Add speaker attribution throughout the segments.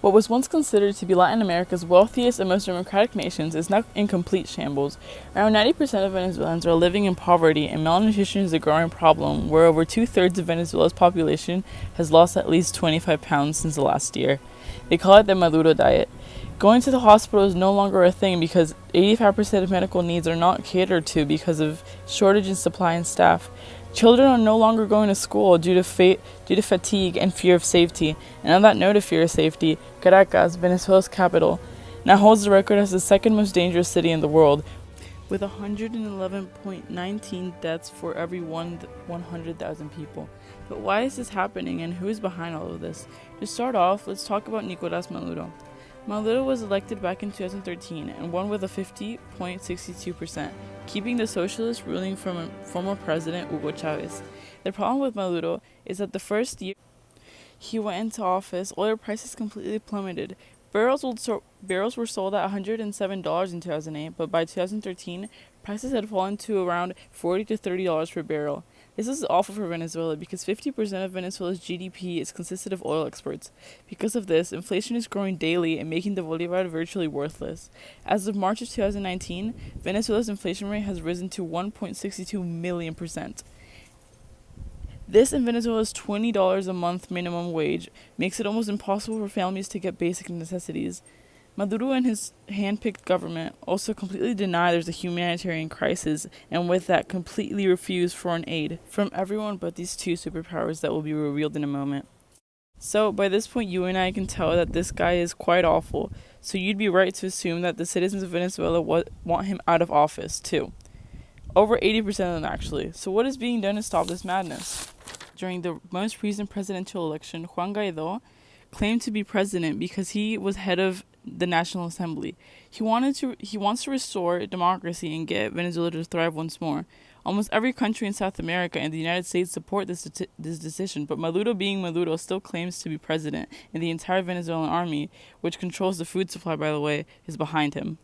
Speaker 1: What was once considered to be Latin America's wealthiest and most democratic nations is now in complete shambles. Around 90% of Venezuelans are living in poverty, and malnutrition is a growing problem, where over two-thirds of Venezuela's population has lost at least 25 pounds since the last year. They call it the Maduro diet. Going to the hospital is no longer a thing because 85% of medical needs are not catered to because of shortage in supply and staff. Children are no longer going to school due to fatigue and fear of safety. And on that note of fear of safety, Caracas, Venezuela's capital, now holds the record as the second most dangerous city in the world, with 111.19 deaths for every 100,000 people. But why is this happening, and who is behind all of this? To start off, let's talk about Nicolás Maduro. Maduro was elected back in 2013 and won with a 50.62%, keeping the socialist ruling from former President Hugo Chavez. The problem with Maduro is that the first year he went into office, oil prices completely plummeted. Barrels were sold at $107 in 2008, but by 2013, prices had fallen to around $40 to $30 per barrel. This is awful for Venezuela because 50% of Venezuela's GDP is consisted of oil exports. Because of this, inflation is growing daily and making the bolivar virtually worthless. As of March of 2019, Venezuela's inflation rate has risen to 1.62 million%. This and Venezuela's $20 a month minimum wage makes it almost impossible for families to get basic necessities. Maduro and his hand-picked government also completely deny there's a humanitarian crisis, and with that completely refuse foreign aid from everyone but these two superpowers that will be revealed in a moment. So by this point you and I can tell that this guy is quite awful, so you'd be right to assume that the citizens of Venezuela want him out of office too. Over 80% of them actually. So what is being done to stop this madness? During the most recent presidential election, Juan Guaidó claimed to be president because he was head of the National Assembly. He wants to restore democracy and get Venezuela to thrive once more. Almost every country in South America and the United States support this decision, but Maduro, being Maduro, still claims to be president, and the entire Venezuelan army, which controls the food supply, by the way, is behind him.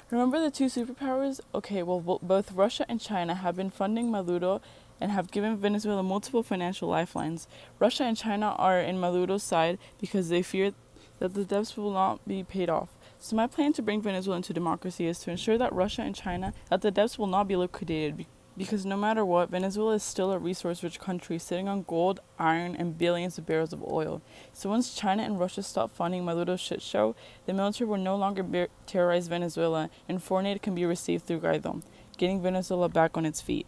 Speaker 1: Remember the two superpowers? Okay, well, both Russia and China have been funding Maduro and have given Venezuela multiple financial lifelines. Russia and China are in Maduro's side because they fear that the debts will not be paid off. So my plan to bring Venezuela into democracy is to ensure that Russia and China, that the debts will not be liquidated, because no matter what, Venezuela is still a resource-rich country sitting on gold, iron, and billions of barrels of oil. So once China and Russia stop funding Maduro's shit show, the military will no longer terrorize Venezuela, and foreign aid can be received through Guaidó, getting Venezuela back on its feet.